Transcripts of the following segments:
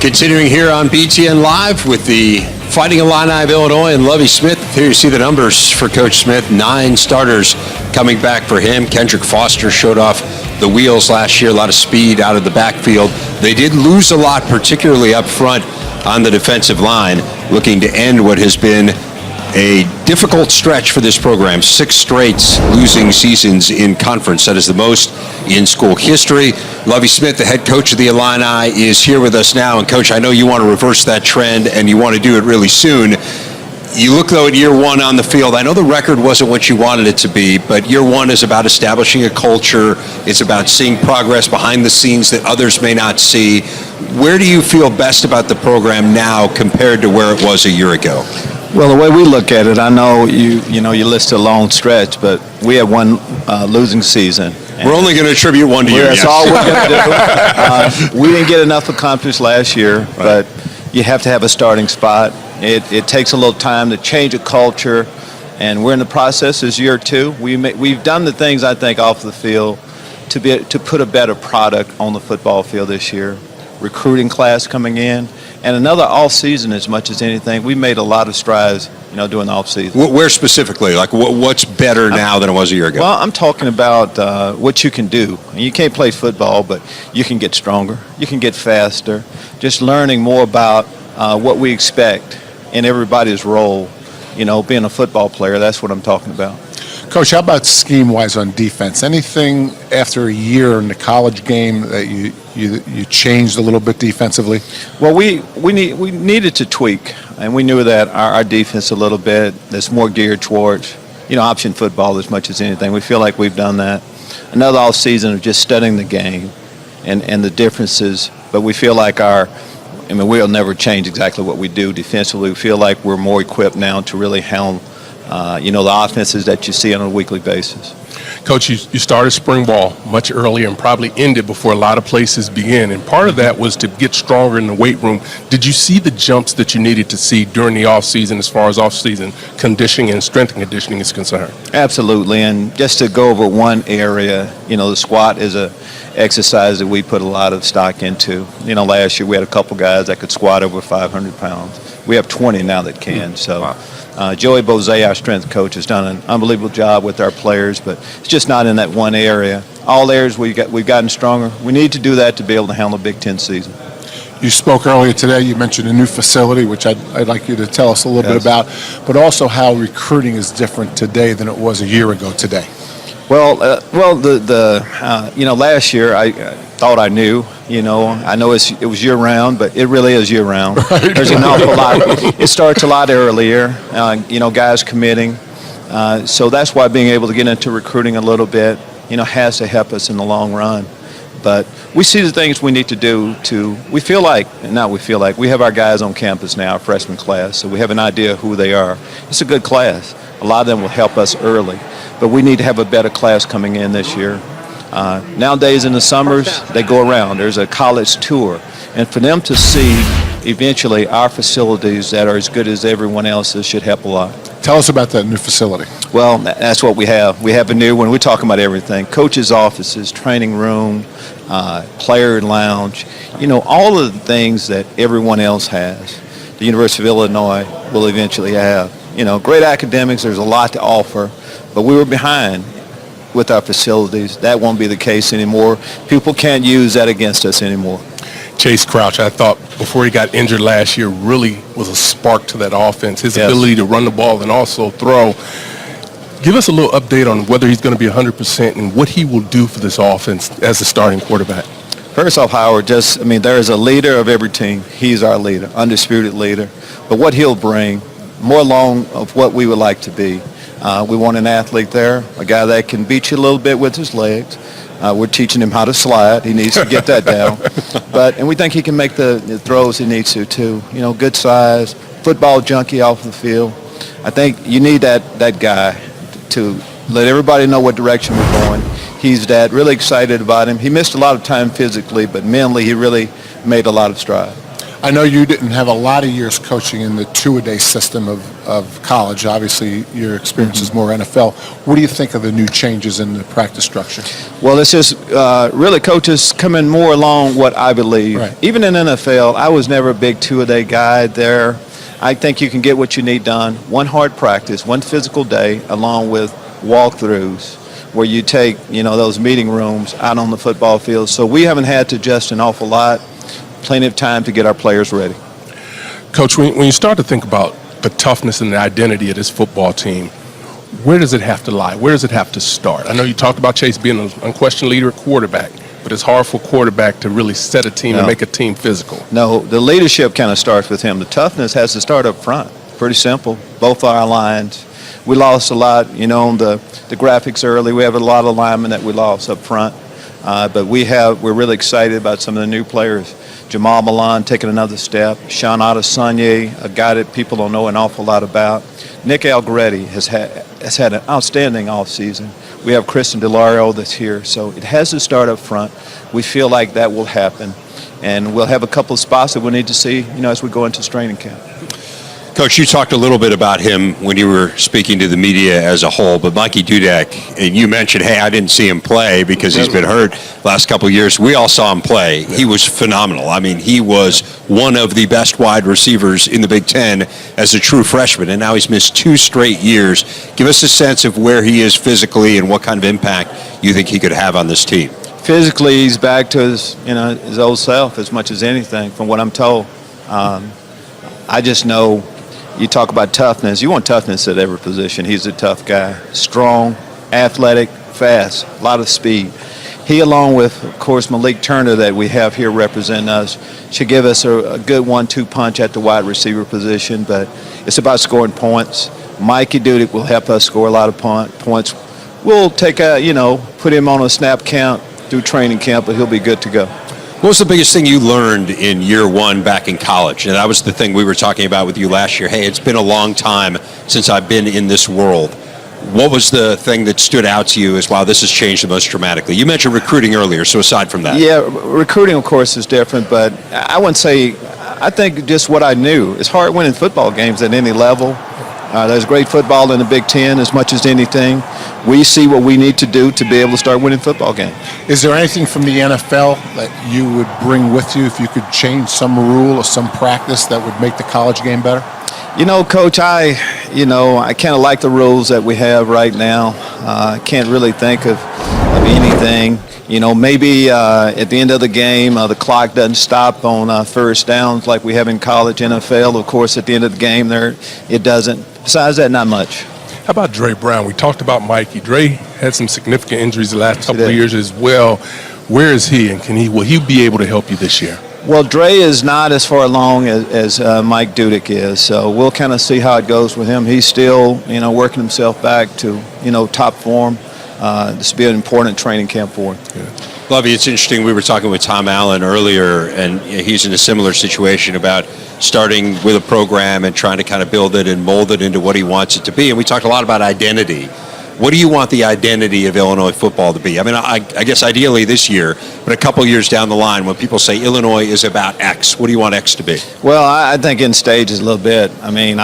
Continuing here on BTN Live with the Fighting Illini of Illinois and Lovie Smith. Here you see the numbers for Coach Smith. 9 starters coming back for him. Kendrick Foster showed off the wheels last year. A lot of speed out of the backfield. They did lose a lot, particularly up front on the defensive line, looking to end what has been a difficult stretch for this program. 6 straight losing seasons in conference. That is the most in school history. Lovie Smith, the head coach of the Illini, is here with us now. And Coach, I know you want to reverse that trend and you want to do it really soon. You look, though, at year one on the field. I know the record wasn't what you wanted it to be, but year one is about establishing a culture. It's about seeing progress behind the scenes that others may not see. Where do you feel best about the program now compared to where it was a year ago? Well, the way we look at it, I know you listed a long stretch, but we had one losing season. We're only going to attribute one to you. That's all we're going to do. We didn't get enough accomplished last year, right. But you have to have a starting spot. It takes a little time to change a culture, and we're in the process. This year two. We've done the things, I think, off the field to put a better product on the football field this year. Recruiting class coming in. And another off-season, as much as anything, we made a lot of strides, during the off-season. Where specifically? Like, what's better now than it was a year ago? Well, I'm talking about what you can do. You can't play football, but you can get stronger. You can get faster. Just learning more about what we expect in everybody's role. Being a football player, that's what I'm talking about. Coach, how about scheme-wise on defense? Anything after a year in the college game that you changed a little bit defensively? Well, we needed to tweak, and we knew that our defense a little bit that's more geared towards option football as much as anything. We feel like we've done that. Another off season of just studying the game and the differences, but we feel like we'll never change exactly what we do defensively. We feel like we're more equipped now to really handle the offenses that you see on a weekly basis. Coach, you started spring ball much earlier and probably ended before a lot of places begin, and part of that was to get stronger in the weight room. Did you see the jumps that you needed to see during the offseason as far as offseason conditioning and strength and conditioning is concerned? Absolutely, and just to go over one area, the squat is a exercise that we put a lot of stock into. Last year we had a couple guys that could squat over 500 pounds. We have 20 now that can, so. Wow. Joey Bose, our strength coach, has done an unbelievable job with our players, but it's just not in that one area. All areas we've gotten stronger. We need to do that to be able to handle the Big Ten season. You spoke earlier today. You mentioned a new facility, which I'd like you to tell us a little bit about, but also how recruiting is different today than it was a year ago today. Well, last year I thought I knew. I know it was year-round, but it really is year-round. Right. There's an awful lot. It starts a lot earlier, guys committing. So that's why being able to get into recruiting a little bit, has to help us in the long run. But we see the things we need to do we have our guys on campus now, our freshman class, so we have an idea of who they are. It's a good class. A lot of them will help us early, but we need to have a better class coming in this year. Nowadays in the summers, they go around. There's a college tour. And for them to see eventually our facilities that are as good as everyone else's should help a lot. Tell us about that new facility. Well, that's what we have. We have a new one. We're talking about everything. Coaches' offices, training room, player lounge, all of the things that everyone else has. The University of Illinois will eventually have. Great academics, there's a lot to offer, but we were behind with our facilities. That won't be the case anymore. People can't use that against us anymore. Chase Crouch, I thought before he got injured last year, really was a spark to that offense. His ability to run the ball and also throw. Give us a little update on whether he's going to be 100% and what he will do for this offense as the starting quarterback. First off, Howard, there is a leader of every team. He's our leader, undisputed leader. But what he'll bring, more along of what we would like to be. We want an athlete there, a guy that can beat you a little bit with his legs. We're teaching him how to slide. He needs to get that down. And we think he can make the throws he needs to, too. Good size, football junkie off the field. I think you need that guy to let everybody know what direction we're going. He's really excited about him. He missed a lot of time physically, but mentally he really made a lot of stride. I know you didn't have a lot of years coaching in the two-a-day system of college. Obviously, your experience is more NFL. What do you think of the new changes in the practice structure? Well, it's just really coaches coming more along what I believe. Right. Even in NFL, I was never a big two-a-day guy there. I think you can get what you need done. One hard practice, one physical day, along with walkthroughs where you take, those meeting rooms out on the football field. So we haven't had to adjust an awful lot. Plenty of time to get our players ready. Coach, when you start to think about the toughness and the identity of this football team, where does it have to lie? Where does it have to start? I know you talked about Chase being an unquestioned leader at quarterback, but it's hard for a quarterback to really set a team and make a team physical. No, the leadership kind of starts with him. The toughness has to start up front. Pretty simple. Both our lines. We lost a lot, on the graphics early. We have a lot of linemen that we lost up front. But we're really excited about some of the new players. Jamal Milan taking another step. Sean Adesanya, a guy that people don't know an awful lot about. Nick Algoretti has had an outstanding offseason. We have Kristen Delario that's here. So it has to start up front. We feel like that will happen. And we'll have a couple of spots that we need to see, as we go into training camp. Coach, you talked a little bit about him when you were speaking to the media as a whole, but Mikey Dudek, and you mentioned, hey, I didn't see him play because he's been hurt last couple of years. We all saw him play. He was phenomenal. I mean, he was one of the best wide receivers in the Big Ten as a true freshman, and now he's missed 2 straight years. Give us a sense of where he is physically and what kind of impact you think he could have on this team. Physically, he's back to his old self as much as anything, from what I'm told. I just know. You talk about toughness. You want toughness at every position. He's a tough guy. Strong, athletic, fast, a lot of speed. He, along with, of course, Malik Turner that we have here representing us, should give us a good 1-2 punch at the wide receiver position. But it's about scoring points. Mikey Dudek will help us score a lot of points. We'll take put him on a snap count through training camp, but he'll be good to go. What was the biggest thing you learned in year one back in college? And that was the thing we were talking about with you last year. Hey, it's been a long time since I've been in this world. What was the thing that stood out to you as, wow, this has changed the most dramatically? You mentioned recruiting earlier, so aside from that. Yeah, recruiting, of course, is different, but I wouldn't say, I think just what I knew. It's hard winning football games at any level. There's great football in the Big Ten as much as anything. We see what we need to do to be able to start winning football games. Is there anything from the NFL that you would bring with you if you could change some rule or some practice that would make the college game better? Coach, I kind of like the rules that we have right now. I can't really think of anything. Maybe at the end of the game, the clock doesn't stop on first downs like we have in college NFL. Of course, at the end of the game, it doesn't. Besides that, not much. How about Dre Brown? We talked about Mikey. Dre had some significant injuries the last couple of years as well. Where is he, and will he be able to help you this year? Well, Dre is not as far along as Mike Dudek is, so we'll kind of see how it goes with him. He's still, working himself back to, top form. This will be an important training camp for him. Yeah. Lovie, it's interesting. We were talking with Tom Allen earlier, and he's in a similar situation about starting with a program and trying to kind of build it and mold it into what he wants it to be. And we talked a lot about identity. What do you want the identity of Illinois football to be? I mean, I guess ideally this year, but a couple years down the line, when people say Illinois is about X, what do you want X to be? Well, I think in stages a little bit. I mean,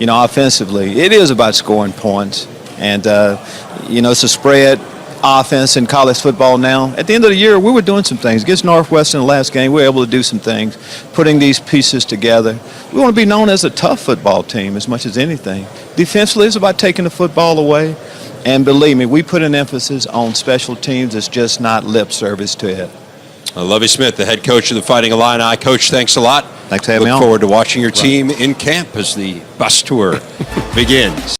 offensively, it is about scoring points. And, it's a spread offense in college football now. At the end of the year, we were doing some things. Against Northwestern in the last game, we were able to do some things, putting these pieces together. We want to be known as a tough football team as much as anything. Defensively, it's about taking the football away. And believe me, we put an emphasis on special teams. It's just not lip service to it. Lovie Smith, the head coach of the Fighting Illini. Coach, thanks a lot. Thanks for having me on. Look forward to watching your team in camp as the bus tour begins.